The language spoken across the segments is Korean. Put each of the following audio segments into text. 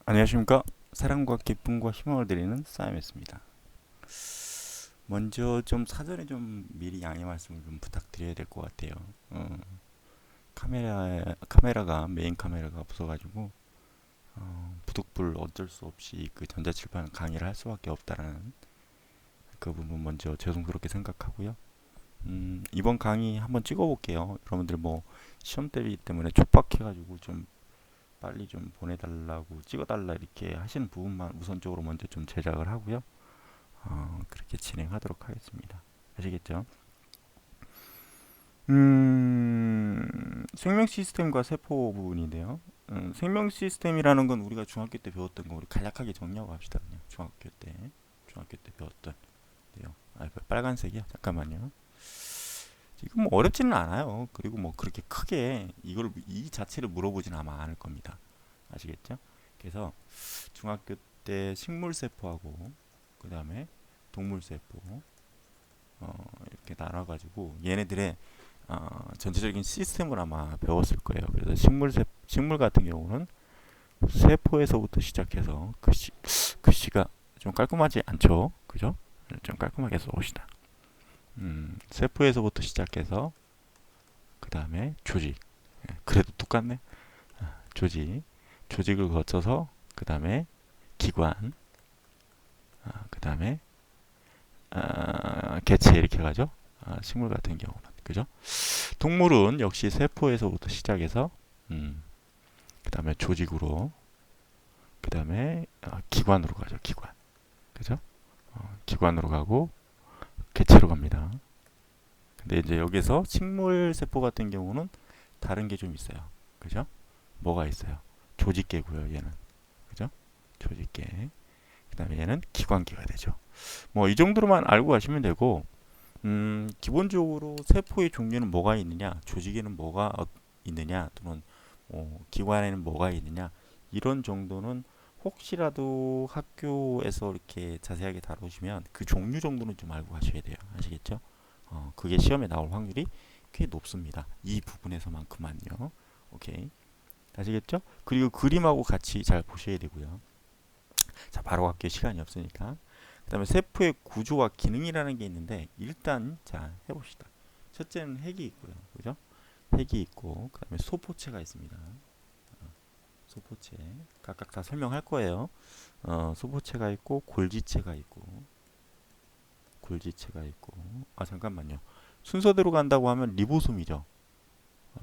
안녕하십니까. 사랑과 기쁨과 희망을 드리는 싸임했습니다. 먼저 좀 사전에 좀 미리 양해 말씀을 좀 부탁드려야 될 것 같아요. 어, 카메라가 메인 카메라가 없어가지고 부득불 어쩔 수 없이 그 전자칠판 강의를 할 수밖에 없다라는 그 부분 먼저 죄송스럽게 생각하고요. 이번 강의 한번 찍어볼게요. 여러분들 뭐 시험 때이기 때문에 촉박해가지고 좀 빨리 좀 보내달라고 찍어달라 이렇게 하시는 부분만 우선적으로 먼저 좀 제작을 하고요. 그렇게 진행하도록 하겠습니다. 아시겠죠? 생명 시스템과 세포 부분인데요. 생명 시스템이라는 건 우리가 중학교 때 배웠던 거 우리 간략하게 정리하고 합시다. 그냥 중학교 때 배웠던 내용. 빨간색이야. 잠깐만요. 지금 뭐 어렵지는 않아요. 그리고 뭐 그렇게 크게 이걸 이 자체를 물어보지는 아마 않을 겁니다. 아시겠죠? 그래서 중학교 때 식물 세포하고 그 다음에 동물 세포 이렇게 나눠가지고 얘네들의 전체적인 시스템을 아마 배웠을 거예요. 그래서 식물 같은 경우는 세포에서부터 시작해서 글씨가 좀 깔끔하지 않죠? 그죠? 좀 깔끔하게 써봅시다. 세포에서부터 시작해서 그 다음에 조직. 그래도 똑같네. 조직. 조직을 거쳐서 그 다음에 기관. 그 다음에 개체 이렇게 가죠. 식물 같은 경우는 그죠? 동물은 역시 세포에서부터 시작해서 그 다음에 조직으로 그 다음에 기관으로 가죠. 기관 그죠? 기관으로 가고 개체로 갑니다. 근데 이제 여기서 식물 세포 같은 경우는 다른 게 좀 있어요. 그죠? 뭐가 있어요? 조직계고요. 얘는 그죠? 조직계. 그 다음에 얘는 기관계가 되죠. 뭐 이 정도로만 알고 가시면 되고 기본적으로 세포의 종류는 뭐가 있느냐, 조직에는 뭐가 있느냐, 또는 기관에는 뭐가 있느냐, 이런 정도는 혹시라도 학교에서 이렇게 자세하게 다루시면 그 종류 정도는 좀 알고 가셔야 돼요. 아시겠죠? 그게 시험에 나올 확률이 꽤 높습니다. 이 부분에서만큼만요. 오케이. 아시겠죠? 그리고 그림하고 같이 잘 보셔야 되고요. 자, 바로 갈게요. 시간이 없으니까. 그 다음에 세포의 구조와 기능이라는 게 있는데 일단 자 해봅시다. 첫째는 핵이 있고요. 그죠? 핵이 있고 그 다음에 소포체가 있습니다. 소포체 각각 다 설명할 거예요. 소포체가 있고 골지체가 있고 잠깐만요. 순서대로 간다고 하면 리보솜이죠.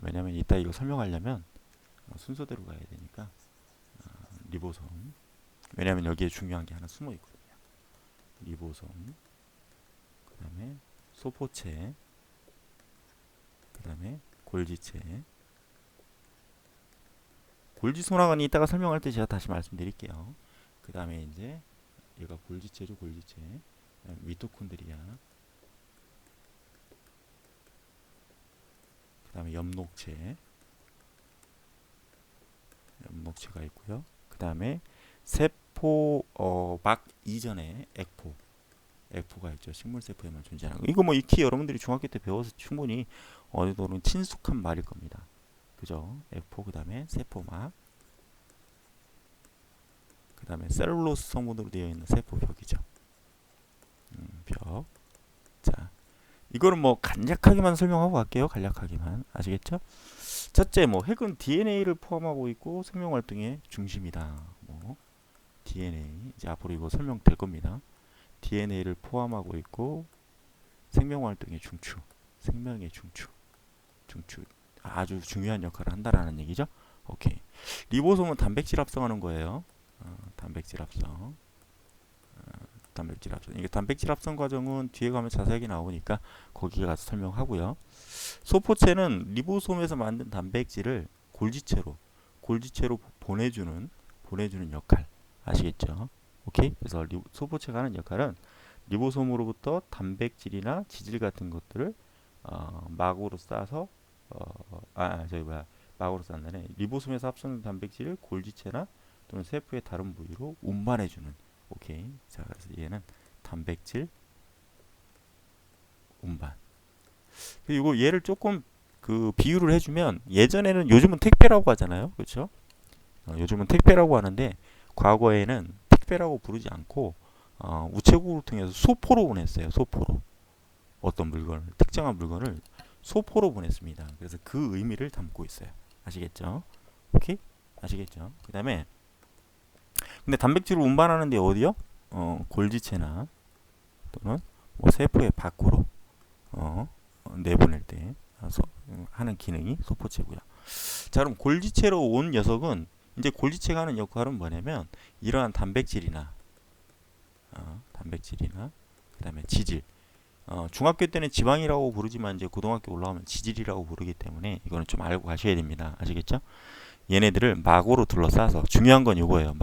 왜냐면 이따 이거 설명하려면 순서대로 가야 되니까 리보솜. 왜냐면 여기에 중요한 게 하나 숨어 있거든요. 리보솜, 그 다음에 소포체, 그 다음에 골지체. 골지소랑은 이따가 설명할 때 제가 다시 말씀드릴게요. 그 다음에 이제 얘가 골지체죠, 골지체. 미토콘드리아. 그 다음에 엽록체가 있고요. 그 다음에 세포 막 이전에 액포가 있죠. 식물세포에만 존재하는 거. 이거 뭐 익히 여러분들이 중학교 때 배워서 충분히 어느 정도는 친숙한 말일 겁니다. 그죠? 액포 그 다음에 세포막 그 다음에 셀룰로스 성분으로 되어 있는 세포벽이죠. 벽. 자, 이거는 뭐 간략하게만 설명하고 갈게요. 간략하게만 아시겠죠? 첫째, 뭐 핵은 DNA를 포함하고 있고 생명 활동의 중심이다. 뭐 DNA 이제 앞으로 이거 설명될 겁니다. DNA를 포함하고 있고 생명 활동의 생명의 중추 아주 중요한 역할을 한다라는 얘기죠. 오케이. 리보솜은 단백질 합성하는 거예요. 단백질 합성. 이게 단백질 합성 과정은 뒤에 가면 자세하게 나오니까 거기에 가서 설명하고요. 소포체는 리보솜에서 만든 단백질을 골지체로 보내주는 역할 아시겠죠? 오케이. 그래서 소포체가 하는 역할은 리보솜으로부터 단백질이나 지질 같은 것들을 막으로 싸서 막으로 싼다네. 리보솜에서 합성된 단백질을 골지체나 또는 세포의 다른 부위로 운반해주는. 오케이. 자, 그래서 얘는 단백질 운반. 그리고 얘를 조금 그 비유를 해주면 예전에는 요즘은 택배라고 하잖아요. 그렇죠? 요즘은 택배라고 하는데 과거에는 택배라고 부르지 않고 우체국을 통해서 소포로 보냈어요. 소포로. 어떤 물건을, 특정한 물건을 소포로 보냈습니다. 그래서 그 의미를 담고 있어요. 아시겠죠? 오케이? 아시겠죠? 그 다음에 근데 단백질을 운반하는데 어디요? 골지체나 또는 뭐 세포의 밖으로 내보낼 때 하는 기능이 소포체고요. 자, 그럼 골지체로 온 녀석은 이제 골지체가 하는 역할은 뭐냐면 이러한 단백질이나 그다음에 지질. 중학교 때는 지방이라고 부르지만 이제 고등학교 올라오면 지질이라고 부르기 때문에 이거는 좀 알고 가셔야 됩니다. 아시겠죠? 얘네들을 막으로 둘러싸서 중요한 건 이거예요.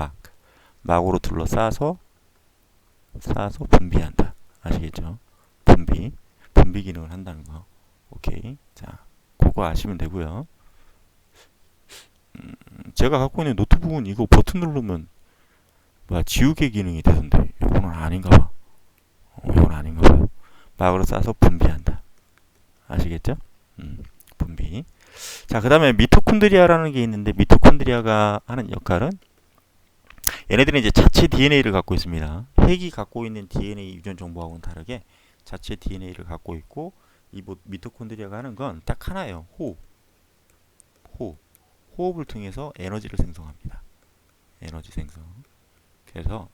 막으로 둘러싸서 분비한다. 아시겠죠? 분비 기능을 한다는 거. 오케이. 자, 그거 아시면 되고요. 제가 갖고 있는 노트북은 이거 버튼 누르면 지우개 기능이 되던데 이거는 아닌가 봐. 이건 아닌가 봐요. 막으로 싸서 분비한다. 아시겠죠? 분비. 자, 그 다음에 미토콘드리아라는 게 있는데 미토콘드리아가 하는 역할은 얘네들은 이제 자체 DNA를 갖고 있습니다. 핵이 갖고 있는 DNA 유전 정보하고는 다르게 자체 DNA를 갖고 있고 이 미토콘드리아가 하는 건 딱 하나예요. 호흡을 통해서 에너지를 생성합니다. 에너지 생성. 그래서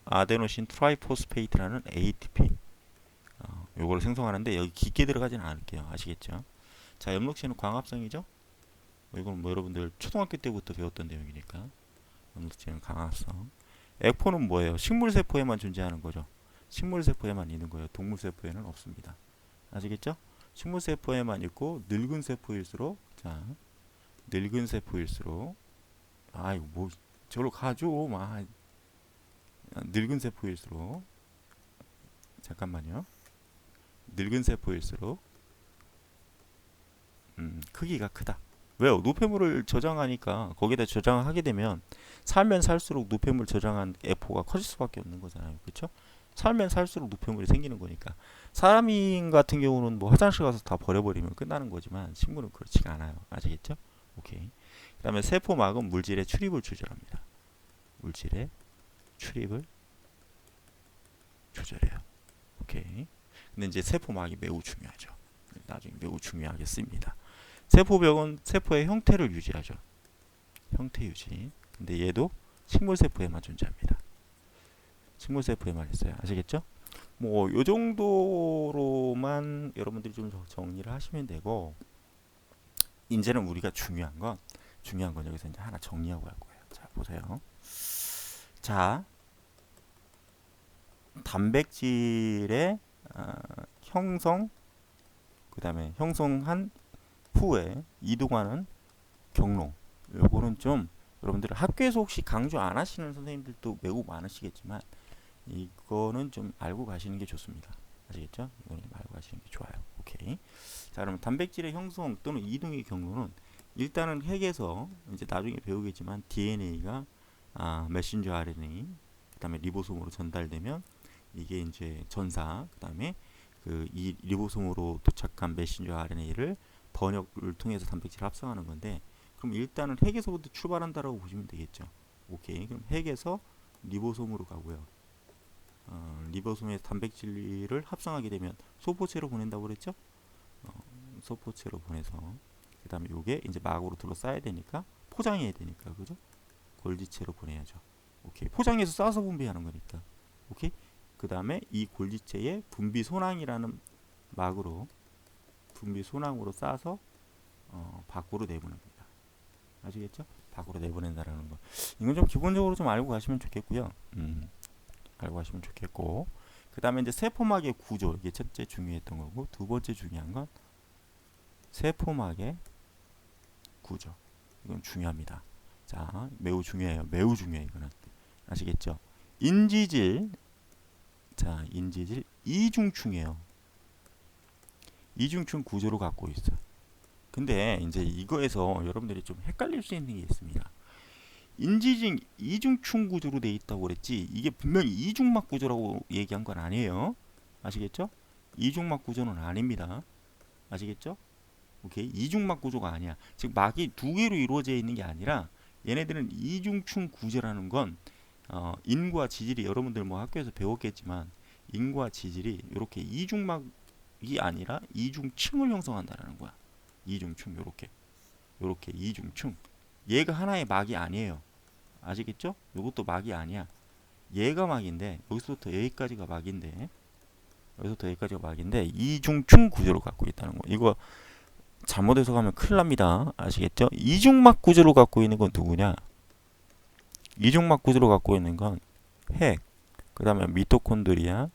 아데노신 트라이포스페이트라는 ATP 요거를 생성하는데 여기 깊게 들어가지는 않을게요. 아시겠죠? 자, 엽록체는 광합성이죠? 이건 뭐 여러분들 초등학교 때부터 배웠던 내용이니까 엽록체는 광합성. 에코는 뭐예요? 식물세포에만 존재하는 거죠. 식물세포에만 있는 거예요. 동물세포에는 없습니다. 아시겠죠? 식물세포에만 있고 늙은 세포일수록 이거 뭐 저로 가죠. 늙은 세포일수록 잠깐만요. 늙은 세포일수록 크기가 크다. 왜요? 노폐물을 저장하니까 거기다 저장하게 되면 살면 살수록 노폐물 저장한 에포가 커질 수밖에 없는 거잖아요. 그렇죠? 살면 살수록 노폐물이 생기는 거니까. 사람 같은 경우는 뭐 화장실 가서 다 버려버리면 끝나는 거지만 식물은 그렇지가 않아요. 아시겠죠? 오케이. 그 다음에 세포막은 물질의 출입을 조절합니다. 물질의 출입을 조절해요. 오케이. 근데 이제 세포막이 매우 중요하죠. 나중에 매우 중요하게 씁니다. 세포벽은 세포의 형태를 유지하죠. 형태 유지. 근데 얘도 식물세포에만 존재합니다. 식물세포에만 있어요. 아시겠죠? 뭐 요 정도로만 여러분들이 좀 정리를 하시면 되고 이제는 우리가 중요한 건 여기서 이제 하나 정리하고 갈 거예요. 자, 보세요. 자, 단백질의 형성, 그 다음에 형성한 후에 이동하는 경로. 요거는 좀 여러분들 학교에서 혹시 강조 안 하시는 선생님들도 매우 많으시겠지만 이거는 좀 알고 가시는 게 좋습니다. 아시겠죠? 이거는 좀 알고 가시는 게 좋아요. 오케이. 자, 그러면 단백질의 형성 또는 이동의 경로는 일단은 핵에서 이제 나중에 배우겠지만 DNA가 메신저 RNA, 그다음에 리보솜으로 전달되면 이게 이제 전사, 그다음에 이 리보솜으로 도착한 메신저 RNA를 번역을 통해서 단백질을 합성하는 건데, 그럼 일단은 핵에서부터 출발한다라고 보시면 되겠죠. 오케이. 그럼 핵에서 리보솜으로 가고요. 리보솜에서 단백질을 합성하게 되면 소포체로 보낸다고 그랬죠? 소포체로 보내서 그 다음에 요게 이제 막으로 둘러싸야 되니까 포장해야 되니까, 그죠? 골지체로 보내야죠. 오케이. 포장해서 싸서 분비하는 거니까. 오케이. 그 다음에 이 골지체에 분비소낭이라는 막으로 분비소낭으로 싸서 밖으로 내보냅니다. 아시겠죠? 밖으로 내보낸다라는 거. 이건 좀 기본적으로 좀 알고 가시면 좋겠고요. 알고 가시면 좋겠고, 그 다음에 이제 세포막의 구조, 이게 첫째 중요했던 거고, 두 번째 중요한 건 세포막의 구조. 이건 중요합니다. 자, 매우 중요해요. 매우 중요해. 이거는 아시겠죠? 인지질, 자, 인지질 이중충이에요. 이중충 구조를 갖고 있어. 근데 이제 이거에서 여러분들이 좀 헷갈릴 수 있는 게 있습니다. 인지질 이중충 구조로 돼 있다고 그랬지, 이게 분명히 이중막 구조라고 얘기한 건 아니에요. 아시겠죠? 이중막 구조는 아닙니다. 아시겠죠? 오케이. 이중막 구조가 아니야. 즉 막이 두 개로 이루어져 있는 게 아니라 얘네들은 이중충 구조라는 건 인과 지질이 여러분들 뭐 학교에서 배웠겠지만 인과 지질이 이렇게 이중막이 아니라 이중층을 형성한다는 거야. 이중층 요렇게 이중층. 얘가 하나의 막이 아니에요. 아시겠죠? 이것도 막이 아니야. 얘가 막인데 여기서부터 여기까지가 막인데 이중층 구조를 갖고 있다는 거. 이거 잘못해서 가면 큰일 납니다. 아시겠죠? 이중막 구조를 갖고 있는 건 누구냐? 이중막 구조를 갖고 있는 건 핵, 그 다음에 미토콘드리아,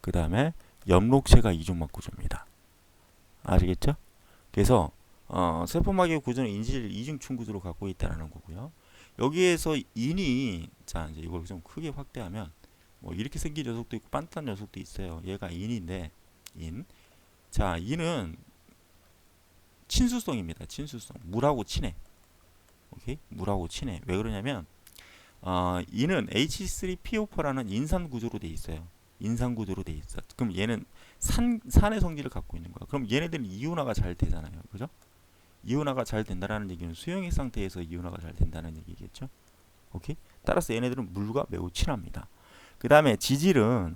그 다음에 엽록체가 이중막 구조입니다. 아시겠죠? 그래서 세포막의 구조는 인질 이중층 구조를 갖고 있다는 거고요. 여기에서 인이 자 이제 이걸 좀 크게 확대하면 뭐 이렇게 생긴 녀석도 있고 반듯한 녀석도 있어요. 얘가 인인데 자 인은 친수성입니다. 친수성. 물하고 친해. 오케이? 물하고 친해. 왜 그러냐면 이는 H3PO4라는 인산 구조로 돼 있어요. 인산 구조로 돼 있어. 그럼 얘는 산의 성질을 갖고 있는 거야. 그럼 얘네들은 이온화가 잘 되잖아요. 그죠? 이온화가 잘 된다라는 얘기는 수용액 상태에서 이온화가 잘 된다는 얘기겠죠? 오케이? 따라서 얘네들은 물과 매우 친합니다. 그 다음에 지질은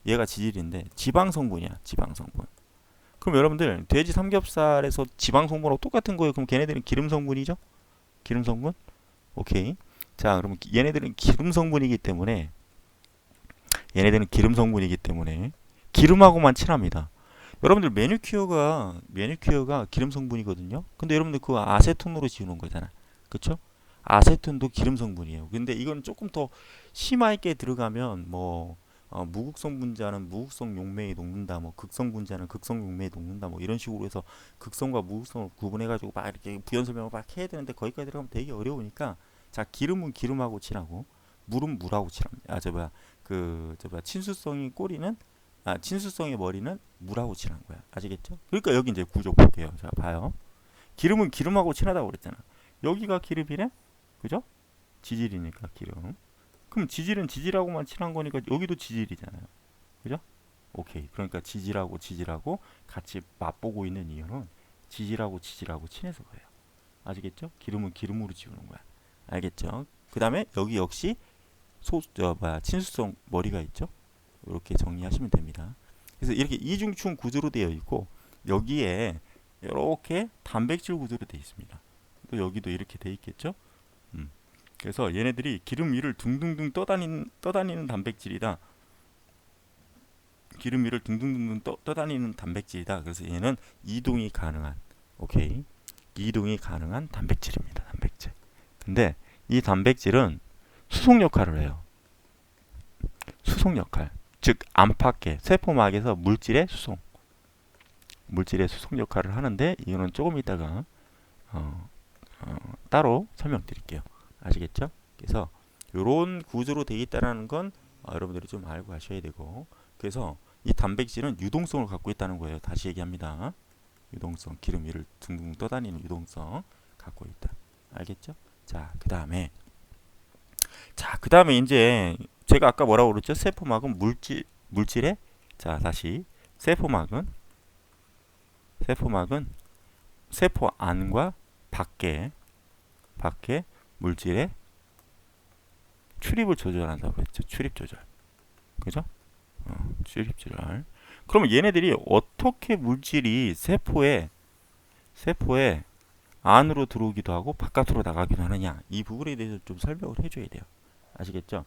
얘가 지질인데 지방 성분이야. 지방 성분. 그럼 여러분들 돼지 삼겹살에서 지방 성분하고 똑같은 거예요. 그럼 걔네들은 기름 성분이죠? 기름 성분? 오케이. 자, 그럼 얘네들은 기름 성분이기 때문에 기름하고만 친합니다. 여러분들 매니큐어가 기름 성분이거든요. 근데 여러분들 그거 아세톤으로 지우는 거잖아. 그쵸? 아세톤도 기름 성분이에요. 근데 이건 조금 더 심하게 들어가면 뭐 무극성 분자는 무극성 용매에 녹는다, 뭐 극성 분자는 극성 용매에 녹는다, 뭐 이런 식으로 해서 극성과 무극성을 구분해가지고 막 이렇게 부연 설명을 막 해야 되는데 거기까지 들어가면 되게 어려우니까 자 기름은 기름하고 친하고 물은 물하고 친합니다. 친수성이 꼬리는 친수성의 머리는 물하고 친한 거야. 아시겠죠? 그러니까 여기 이제 구조 볼게요. 자 봐요. 기름은 기름하고 친하다고 그랬잖아. 여기가 기름이래, 그죠? 지질이니까 기름. 그럼 지질은 지질하고만 친한 거니까 여기도 지질이잖아요. 그죠? 오케이. 그러니까 지질하고 같이 맛보고 있는 이유는 지질하고 친해서 그래요. 아시겠죠? 기름은 기름으로 지우는 거야. 알겠죠? 그 다음에 여기 역시 친수성 머리가 있죠? 이렇게 정리하시면 됩니다. 그래서 이렇게 이중층 구조로 되어 있고 여기에 이렇게 단백질 구조로 되어 있습니다. 또 여기도 이렇게 되어 있겠죠? 그래서 얘네들이 기름 위를 둥둥둥 떠다니는 단백질이다. 기름 위를 둥둥둥 떠다니는 단백질이다. 그래서 얘는 이동이 가능한, 오케이, 이동이 가능한 단백질입니다. 단백질. 근데 이 단백질은 수송 역할을 해요. 수송 역할. 즉 안팎의 세포막에서 물질의 수송 역할을 하는데 이거는 조금 이따가 따로 설명드릴게요. 아시겠죠? 그래서 이런 구조로 되어 있다는 건 여러분들이 좀 알고 가셔야 되고, 그래서 이 단백질은 유동성을 갖고 있다는 거예요. 다시 얘기합니다. 유동성, 기름 위를 둥둥 떠다니는 유동성 갖고 있다. 알겠죠? 자, 그 다음에 이제 제가 아까 뭐라고 그랬죠? 세포막은 물질의 자 다시 세포막은 세포 안과 밖에 물질의 출입을 조절한다고 했죠. 출입 조절. 그죠? 출입 조절. 그러면 얘네들이 어떻게 물질이 세포에 안으로 들어오기도 하고 바깥으로 나가기도 하느냐, 이 부분에 대해서 좀 설명을 해줘야 돼요. 아시겠죠?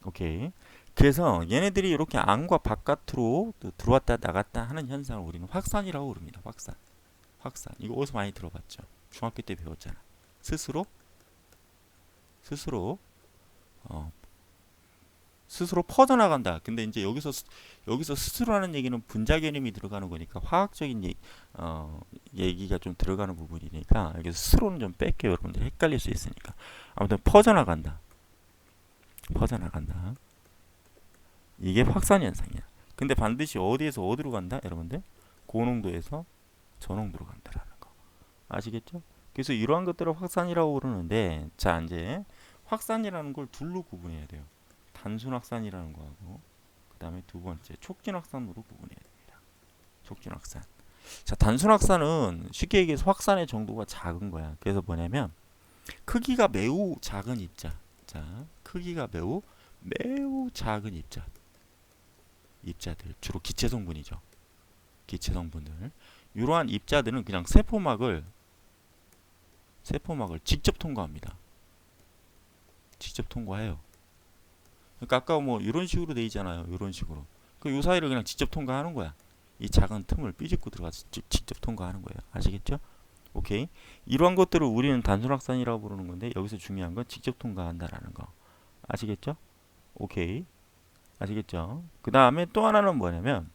오케이. 그래서 얘네들이 이렇게 안과 바깥으로 들어왔다 나갔다 하는 현상을 우리는 확산이라고 부릅니다. 확산. 이거 어디서 많이 들어봤죠? 중학교 때 배웠잖아. 스스로 퍼져나간다. 근데 이제 여기서 스스로라는 얘기는 분자 개념이 들어가는 거니까 화학적인 얘기가 좀 들어가는 부분이니까 여기서 스스로는 좀 뺄게요. 여러분들이 헷갈릴 수 있으니까. 아무튼 퍼져나간다. 이게 확산 현상이야. 근데 반드시 어디에서 어디로 간다? 여러분들 고농도에서 저농도로 간다라는 거. 아시겠죠? 그래서 이러한 것들을 확산이라고 그러는데, 자 이제 확산이라는 걸 둘로 구분해야 돼요. 단순 확산이라는 거하고 그 다음에 두 번째 촉진 확산으로 구분해야 됩니다. 촉진 확산. 자, 단순 확산은 쉽게 얘기해서 확산의 정도가 작은 거야. 그래서 뭐냐면 크기가 매우 작은 입자. 자, 크기가 매우 작은 입자들 주로 기체 성분이죠. 기체 성분들. 이러한 입자들은 그냥 세포막을 직접 통과합니다. 직접 통과해요. 그러니까 아까 뭐 이런 식으로 돼 있잖아요. 이런 식으로. 그 요 사이를 그냥 직접 통과하는 거야. 이 작은 틈을 삐집고 들어가서 직접 통과하는 거예요. 아시겠죠? 오케이. 이러한 것들을 우리는 단순 확산이라고 부르는 건데 여기서 중요한 건 직접 통과한다라는 거. 아시겠죠? 오케이. 아시겠죠? 그 다음에 또 하나는 뭐냐면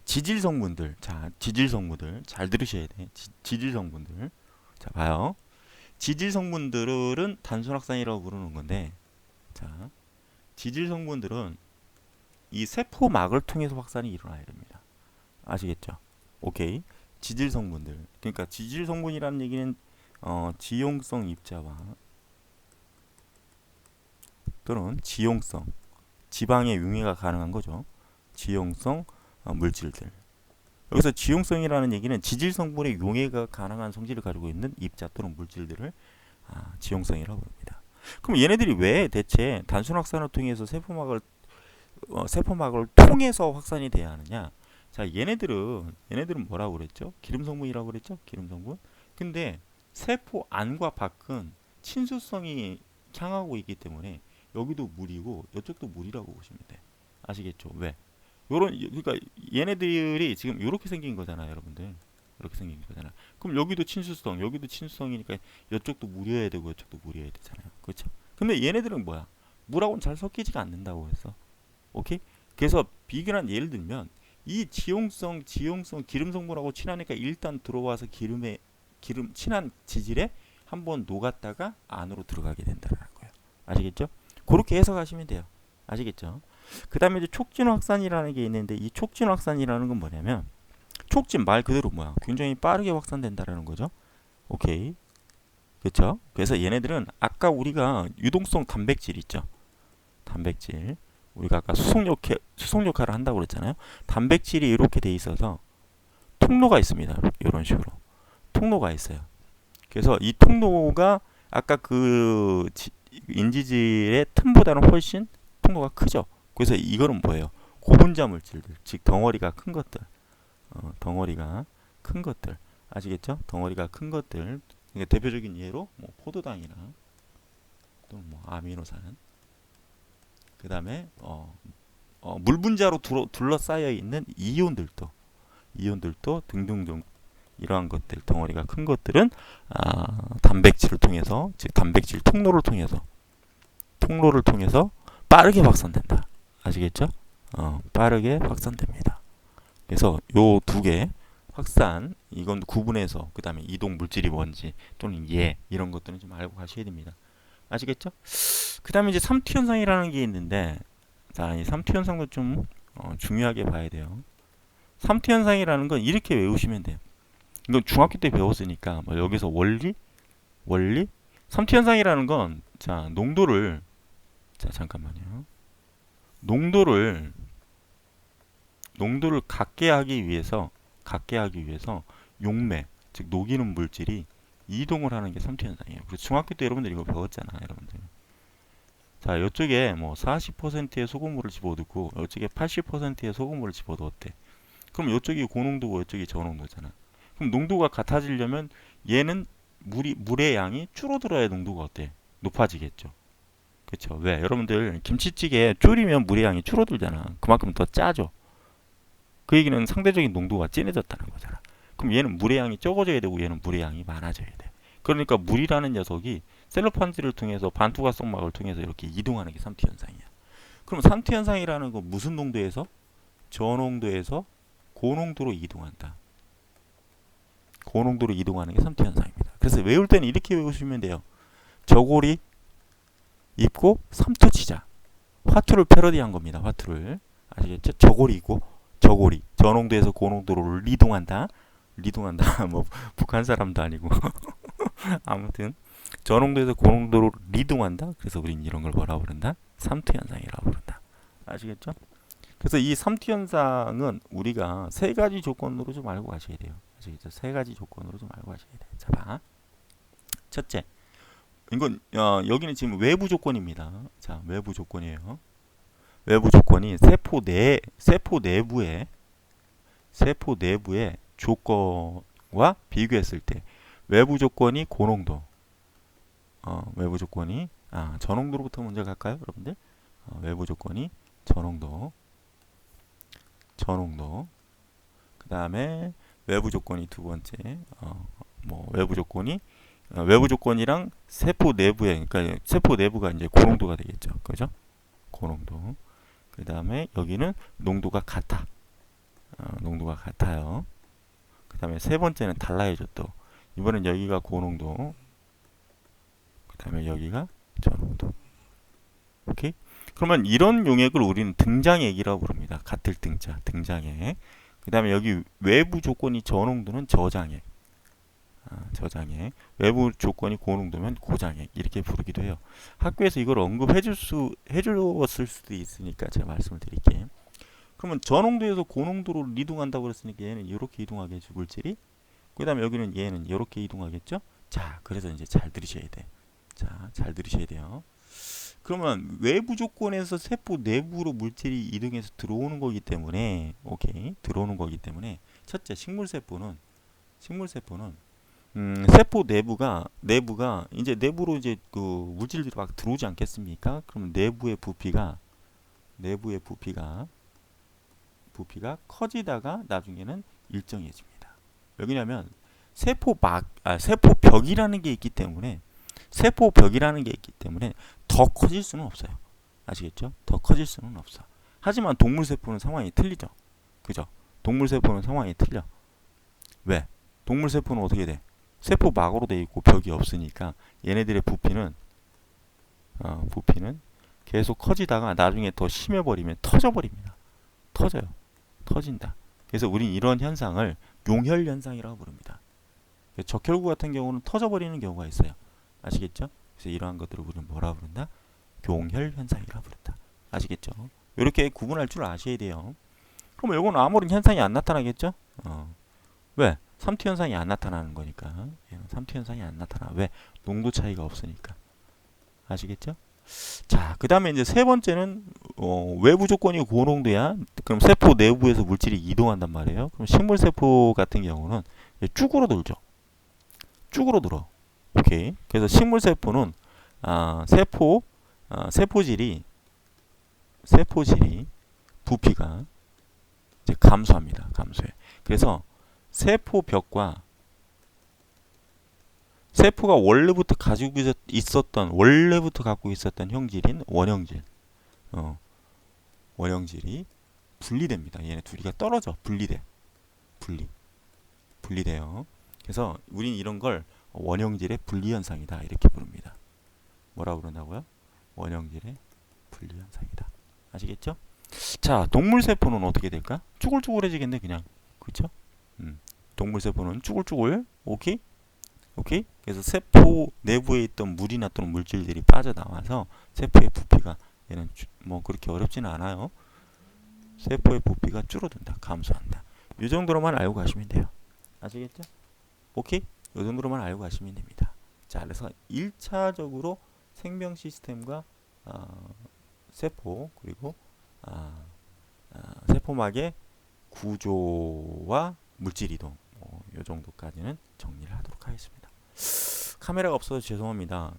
지질 성분들. 자, 지질 성분들 잘 들으셔야 돼. 지질 성분들. 자, 봐요. 지질 성분들은 단순 확산이라고 부르는 건데, 자, 지질 성분들은 이 세포막을 통해서 확산이 일어나야 됩니다. 아시겠죠? 오케이. 지질 성분들. 그러니까 지질 성분이라는 얘기는 지용성 입자와 또는 지용성 지방의 융해가 가능한 거죠. 지용성 물질들. 여기서 지용성이라는 얘기는 지질 성분의 용해가 가능한 성질을 가지고 있는 입자 또는 물질들을 지용성이라고 합니다. 그럼 얘네들이 왜 대체 단순 확산을 통해서 세포막을 통해서 확산이 돼야 하느냐? 자, 얘네들은 뭐라고 그랬죠? 기름 성분이라고 그랬죠? 기름 성분. 근데 세포 안과 밖은 친수성이 향하고 있기 때문에 여기도 물이고 이쪽도 물이라고 보시면 돼. 아시겠죠? 왜? 그러니까 얘네들이 지금 이렇게 생긴 거잖아요, 여러분들. 이렇게 생긴 거잖아. 그럼 여기도 친수성이니까 이쪽도 물이어야 되고 이쪽도 물이어야 되잖아요. 그렇죠? 근데 얘네들은 뭐야? 물하고는 잘 섞이지가 않는다고 했어. 오케이? 그래서 비근한 예를 들면 이 지용성 기름 성분하고 친하니까 일단 들어와서 친한 지질에 한번 녹았다가 안으로 들어가게 된다는 거예요. 아시겠죠? 그렇게 해석하시면 돼요. 아시겠죠? 그 다음에 이제 촉진 확산이라는 게 있는데 이 촉진 확산이라는 건 뭐냐면 촉진 말 그대로 뭐야? 굉장히 빠르게 확산된다라는 거죠. 오케이. 그렇죠? 그래서 얘네들은 아까 우리가 유동성 단백질 있죠. 단백질. 우리가 아까 수송 역할을 한다고 그랬잖아요. 단백질이 이렇게 돼 있어서 통로가 있습니다. 이런 식으로. 통로가 있어요. 그래서 이 통로가 아까 그 인지질의 틈보다는 훨씬 통로가 크죠. 그래서 이거는 뭐예요? 고분자 물질들, 즉 덩어리가 큰 것들, 덩어리가 큰 것들, 아시겠죠? 덩어리가 큰 것들. 그러니까 대표적인 예로 뭐 포도당이나 또는 뭐 아미노산, 그 다음에 물 분자로 둘러싸여 있는 이온들도 등등등 이러한 것들, 덩어리가 큰 것들은 단백질을 통해서, 즉 단백질 통로를 통해서 빠르게 확산된다. 아시겠죠? 빠르게 확산됩니다. 그래서 요 두 개 확산, 이건 구분해서 그 다음에 이동 물질이 뭔지 또는 이런 것들은 좀 알고 가셔야 됩니다. 아시겠죠? 그 다음에 이제 삼투 현상이라는 게 있는데, 자, 이 삼투 현상도 좀 중요하게 봐야 돼요. 삼투 현상이라는 건 이렇게 외우시면 돼요. 이건 중학교 때 배웠으니까 뭐 여기서 원리 삼투 현상이라는 건 자, 농도를 잠깐만요. 농도를 갖게 하기 위해서 용매, 즉 녹이는 물질이 이동을 하는 게 삼투 현상이에요. 그래서 중학교 때 여러분들 이거 배웠잖아, 여러분들. 자, 이쪽에 뭐 40%의 소금물을 집어넣고 이쪽에 80%의 소금물을 집어넣었대. 그럼 이쪽이 고농도고 이쪽이 저농도잖아. 그럼 농도가 같아지려면 얘는 물의 양이 줄어들어야 농도가 어때? 높아지겠죠. 그렇죠. 왜? 여러분들 김치찌개 졸이면 물의 양이 줄어들잖아. 그만큼 더 짜죠. 그 얘기는 상대적인 농도가 진해졌다는 거잖아. 그럼 얘는 물의 양이 적어져야 되고 얘는 물의 양이 많아져야 돼. 그러니까 물이라는 녀석이 셀로판지를 통해서 반투과성막을 통해서 이렇게 이동하는 게 삼투 현상이야. 그럼 삼투 현상이라는 건 무슨 농도에서? 저농도에서 고농도로 이동한다. 고농도로 이동하는 게 삼투 현상입니다. 그래서 외울 때는 이렇게 외우시면 돼요. 저고리 입고 삼투 치자. 화투를 패러디한 겁니다. 화투를. 아시겠죠? 저고리고 저고리. 저농도에서 고농도로 이동한다. 뭐 북한 사람도 아니고 아무튼 저농도에서 고농도로 이동한다. 그래서 우린 이런 걸 뭐라고 부른다? 삼투 현상이라고 부른다. 아시겠죠? 그래서 이 3T 현상은 우리가 세 가지 조건으로 좀 알고 가셔야 돼요. 아시겠죠? 세 가지 조건으로 좀 알고 가셔야 돼요. 자, 봐. 첫째, 이건 여기는 지금 외부 조건입니다. 자, 외부 조건이에요. 외부 조건이 세포 내부의 조건과 비교했을 때 외부 조건이 고농도, 외부 조건이 저농도로부터 먼저 갈까요, 여러분들? 외부 조건이 저농도, 그 다음에 외부 조건이 두 번째, 외부 조건이랑 세포 내부에, 그러니까 세포 내부가 이제 고농도가 되겠죠, 그죠? 고농도. 그 다음에 여기는 농도가 같아, 농도가 같아요. 그 다음에 세 번째는 달라야죠 또. 이번엔 여기가 고농도, 그 다음에 여기가 저농도. 오케이? 그러면 이런 용액을 우리는 등장액이라고 부릅니다. 같을 등자, 등장액. 그 다음에 여기 외부 조건이 저농도는 저장액, 저장액. 외부 조건이 고농도면 고장액, 이렇게 부르기도 해요. 학교에서 이걸 해주었을 수도 있으니까 제가 말씀을 드릴게요. 그러면 저농도에서 고농도로 이동한다고 그랬으니까 얘는 이렇게 이동하겠죠, 물질이. 그 다음에 여기는 얘는 이렇게 이동하겠죠. 자, 그래서 이제 잘 들으셔야 돼. 자, 잘 들으셔야 돼요. 그러면 외부 조건에서 세포 내부로 물질이 이동해서 들어오는 거기 때문에, 오케이, 들어오는 거기 때문에 첫째, 식물세포는 세포 내부가 이제 내부로 이제 그 물질들이 막 들어오지 않겠습니까? 그러면 내부의 부피가 커지다가 나중에는 일정해집니다. 왜냐면 세포벽이라는 게 있기 때문에 더 커질 수는 없어요. 아시겠죠? 더 커질 수는 없어. 하지만 동물세포는 상황이 틀리죠. 그죠? 동물세포는 상황이 틀려. 왜? 동물세포는 어떻게 돼? 세포막으로 돼 있고 벽이 없으니까 얘네들의 부피는 계속 커지다가 나중에 더 심해버리면 터져버립니다. 터진다. 그래서 우린 이런 현상을 용혈현상이라고 부릅니다. 적혈구 같은 경우는 터져버리는 경우가 있어요. 아시겠죠? 그래서 이러한 것들을 우리는 뭐라 부른다? 용혈현상이라고 부른다. 아시겠죠? 이렇게 구분할 줄 아셔야 돼요. 그럼 이건 아무런 현상이 안 나타나겠죠? 왜? 3T 현상이 안 나타나는 거니까. 얘는 3T 현상이 안 나타나. 왜? 농도 차이가 없으니까. 아시겠죠? 자, 그 다음에 이제 세 번째는 외부 조건이 고농도야. 그럼 세포 내부에서 물질이 이동한단 말이에요. 그럼 식물세포 같은 경우는 쭉으로 돌죠. 쭉으로 돌아. 오케이. 그래서 식물세포는 세포질이 부피가 이제 감소합니다. 감소해. 그래서 세포벽과 세포가 원래부터 갖고 있었던 형질인 원형질이 분리됩니다. 얘네 둘이가 떨어져. 분리돼요. 그래서 우린 이런 걸 원형질의 분리현상이다, 이렇게 부릅니다. 뭐라고 그러나고요? 원형질의 분리현상이다. 아시겠죠? 자, 동물세포는 어떻게 될까? 쭈글쭈글해지겠네, 그냥. 그렇죠? 동물세포는 쭈글쭈글. 오케이? 그래서 세포 내부에 있던 물이나 또는 물질들이 빠져나와서 세포의 부피가, 얘는 뭐 그렇게 어렵지는 않아요. 세포의 부피가 줄어든다, 감소한다. 이 정도로만 알고 가시면 돼요. 아시겠죠? 오케이? 이 정도로만 알고 가시면 됩니다. 자, 그래서 1차적으로 생명 시스템과 세포, 그리고 세포막의 구조와 물질 이동, 이 정도까지는 정리를 하도록 하겠습니다. 카메라가 없어서 죄송합니다.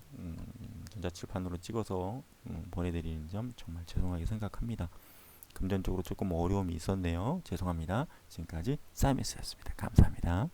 전자칠판으로 찍어서 보내드리는 점 정말 죄송하게 생각합니다. 금전적으로 조금 어려움이 있었네요. 죄송합니다. 지금까지 사이먼스였습니다. 감사합니다.